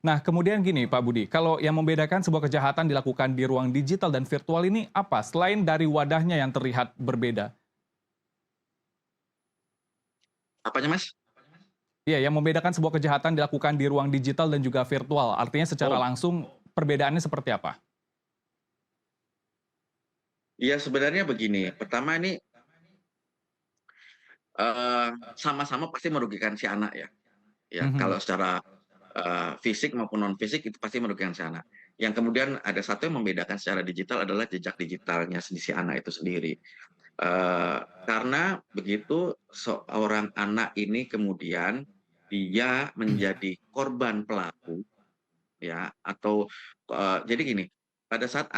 Nah, kemudian gini Pak Budi, kalau yang membedakan sebuah kejahatan dilakukan di ruang digital dan virtual ini apa? Selain dari wadahnya yang terlihat berbeda. Apanya, Mas? Iya, yang membedakan sebuah kejahatan dilakukan di ruang digital dan juga virtual. Artinya secara Oh, langsung perbedaannya seperti apa? iya sebenarnya begini, pertama ini, sama-sama pasti merugikan si anak ya. Ya, Mhm. kalau secara, fisik maupun non fisik itu pasti merugikan si anak. Yang kemudian ada satu yang membedakan secara digital adalah jejak digitalnya si anak itu sendiri. Karena begitu seorang anak ini kemudian dia menjadi korban pelaku ya atau, jadi gini, pada saat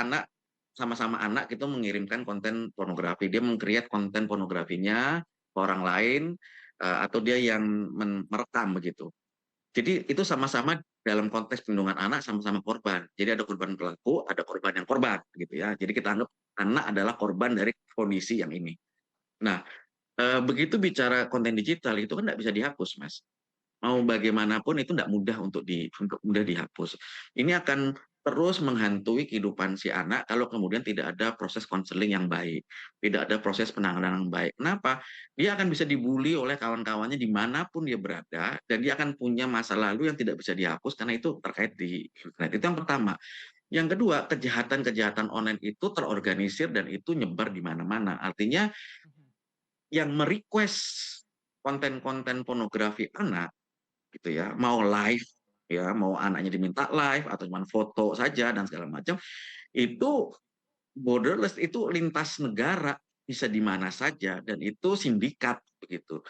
sama-sama anak itu mengirimkan konten pornografi, dia meng-create konten pornografinya ke orang lain, atau dia yang merekam begitu. Jadi itu sama-sama dalam konteks perlindungan anak sama-sama korban. Jadi ada korban pelaku, ada korban yang korban gitu ya. Jadi kita anggap anak adalah korban dari kondisi yang ini. Nah, begitu bicara konten digital itu kan nggak bisa dihapus, Mas. Mau bagaimanapun itu nggak mudah untuk mudah dihapus. Ini akan terus menghantui kehidupan si anak kalau kemudian tidak ada proses konseling yang baik, tidak ada proses penanganan yang baik. Kenapa? Dia akan bisa dibully oleh kawan-kawannya dimanapun dia berada, dan dia akan punya masa lalu yang tidak bisa dihapus karena itu terkait di internet. Itu yang pertama. Yang kedua, kejahatan-kejahatan online itu terorganisir dan itu nyebar di mana-mana. Artinya yang merequest konten-konten pornografi anak gitu ya, mau live ya, mau anaknya diminta live atau cuma foto saja dan segala macam, itu borderless, itu lintas negara, bisa di mana saja dan itu sindikat begitu.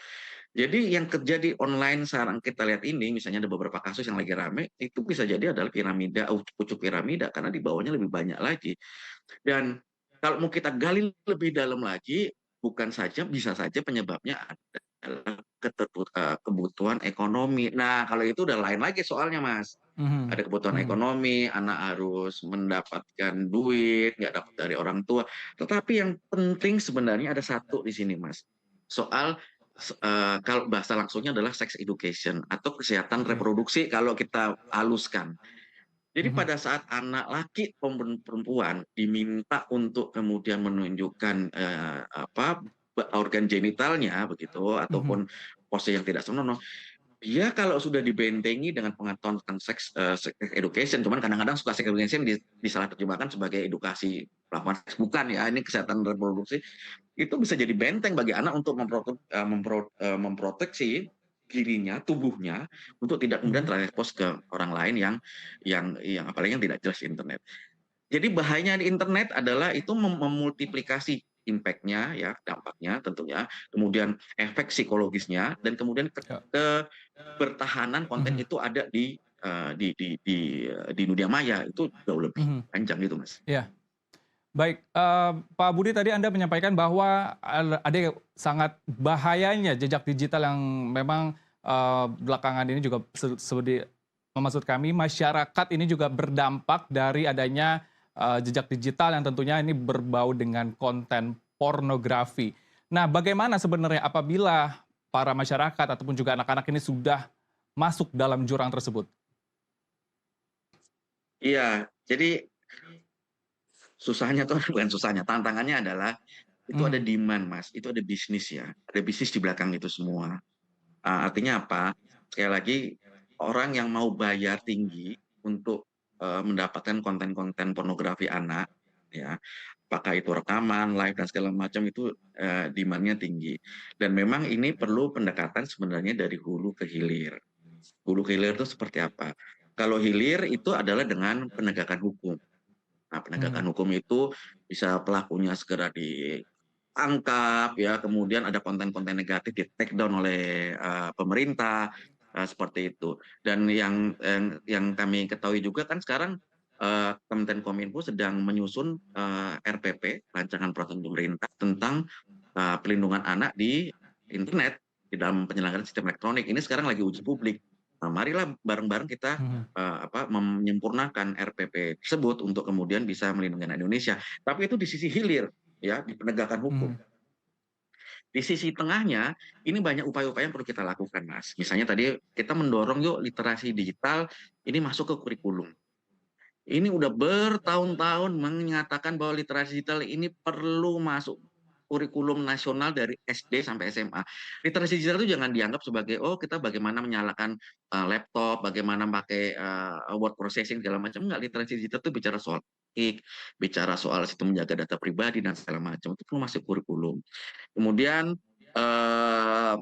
Jadi yang terjadi online sekarang kita lihat ini, misalnya ada beberapa kasus yang lagi rame, itu bisa jadi adalah piramida, pucuk piramida karena di bawahnya lebih banyak lagi. Dan kalau mau kita gali lebih dalam lagi, bukan saja bisa saja penyebabnya adalah kebutuhan ekonomi. Nah, kalau itu udah lain lagi soalnya, Mas. Mhm. Ada kebutuhan Mhm. ekonomi, anak harus mendapatkan duit, nggak dapat dari orang tua. Tetapi yang penting sebenarnya ada satu di sini, Mas. Soal kalau bahasa langsungnya adalah sex education atau kesehatan Oke. reproduksi kalau kita haluskan. Jadi Mhm. pada saat anak laki maupun perempuan diminta untuk kemudian menunjukkan, organ genitalnya begitu Mhm. ataupun pose yang tidak senonoh, dia kalau sudah dibentengi dengan pengetahuan tentang sex education, cuman kadang-kadang suka sex education disalahterjemahkan sebagai edukasi melakukan seks, bukan ya, ini kesehatan reproduksi, itu bisa jadi benteng bagi anak untuk memproteksi dirinya, tubuhnya, untuk tidak kemudian Mhm. terekspos ke orang lain yang apalagi yang tidak jelas di internet. Jadi bahayanya di internet adalah itu memultiplikasi impact-nya ya, dampaknya tentunya, kemudian efek psikologisnya, dan kemudian Ya. kebertahanan konten Mhm. itu ada di dunia maya, itu jauh lebih Mhm. panjang gitu, Mas. Iya. Baik, Pak Budi tadi Anda menyampaikan bahwa ada sangat bahayanya jejak digital yang memang, belakangan ini juga seperti maksud kami masyarakat ini juga berdampak dari adanya, jejak digital yang tentunya ini berbau dengan konten pornografi. Nah, bagaimana sebenarnya apabila para masyarakat ataupun juga anak-anak ini sudah masuk dalam jurang tersebut? Iya, jadi susahnya tuh bukan susahnya, tantangannya adalah itu ada Mhm. demand, Mas, itu ada bisnis ya, ada bisnis di belakang itu semua. Artinya apa? Sekali lagi, orang yang mau bayar tinggi untuk, mendapatkan konten-konten pornografi anak, ya, apakah itu rekaman, live, dan segala macam itu, demand-nya tinggi. Dan memang ini perlu pendekatan sebenarnya dari hulu ke hilir. Hulu ke hilir itu seperti apa? Kalau hilir itu adalah dengan penegakan hukum. Nah, penegakan Mhm. hukum itu bisa pelakunya segera ditangkap ya, kemudian ada konten-konten negatif di-take down oleh, pemerintah, seperti itu. Dan yang kami ketahui juga kan sekarang, Kementerian Kominfo sedang menyusun, RPP, Rancangan Peraturan Pemerintah tentang, pelindungan anak di internet, di dalam penyelenggaraan sistem elektronik. Ini sekarang lagi uji publik. Nah, marilah bareng-bareng kita Mhm. menyempurnakan RPP tersebut untuk kemudian bisa melindungi anak Indonesia. Tapi itu di sisi hilir, ya, di penegakan hukum. Mhm. Di sisi tengahnya, ini banyak upaya-upaya yang perlu kita lakukan, Mas. Misalnya tadi kita mendorong yuk literasi digital ini masuk ke kurikulum. Ini udah bertahun-tahun menyatakan bahwa literasi digital ini perlu masuk kurikulum nasional dari SD sampai SMA. Literasi digital itu jangan dianggap sebagai, oh kita bagaimana menyalakan laptop, bagaimana pakai word processing segala macam. Enggak, literasi digital itu bicara soal etik, bicara soal sistem menjaga data pribadi dan segala macam. Itu perlu masuk kurikulum. Kemudian eh,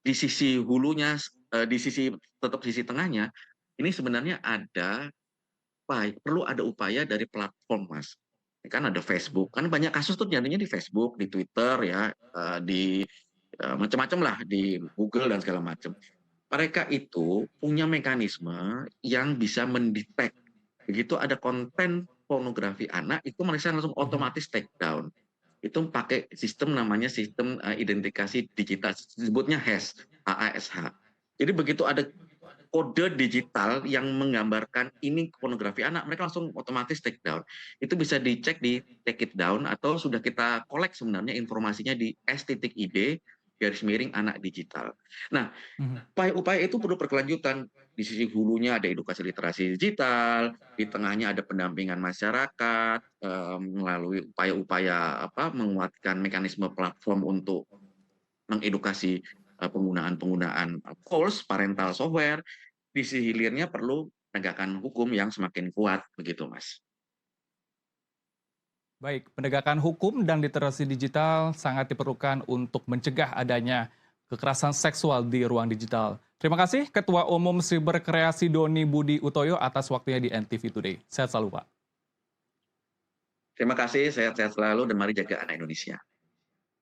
di sisi hulunya, di sisi tetap sisi tengahnya, ini sebenarnya perlu ada upaya dari platform, Mas. Kan ada Facebook, kan banyak kasus tuh jadinya di Facebook, di Twitter ya, di macam-macam lah, di Google dan segala macam. Mereka itu punya mekanisme yang bisa mendetek begitu ada konten pornografi anak, itu mereka langsung Mhm. otomatis take down. Itu pakai sistem namanya sistem identifikasi digital, disebutnya HASH, HASH. Jadi begitu ada kode digital yang menggambarkan ini pornografi anak, mereka langsung otomatis take down. Itu bisa dicek di take it down atau sudah kita collect sebenarnya informasinya di s.id garis miring anak digital. Nah, Mhm. upaya-upaya itu perlu berkelanjutan. Di sisi hulunya ada edukasi literasi digital, di tengahnya ada pendampingan masyarakat melalui upaya-upaya menguatkan mekanisme platform untuk mengedukasi penggunaan-penggunaan tools parental software. Di sisi hilirnya perlu penegakan hukum yang semakin kuat begitu, Mas. Baik, penegakan hukum dan literasi digital sangat diperlukan untuk mencegah adanya kekerasan seksual di ruang digital. Terima kasih Ketua Umum Siberkreasi Doni Budi Utoyo atas waktunya di NTV Today. Sehat selalu, Pak. Terima kasih, sehat-sehat selalu dan mari jaga anak Indonesia.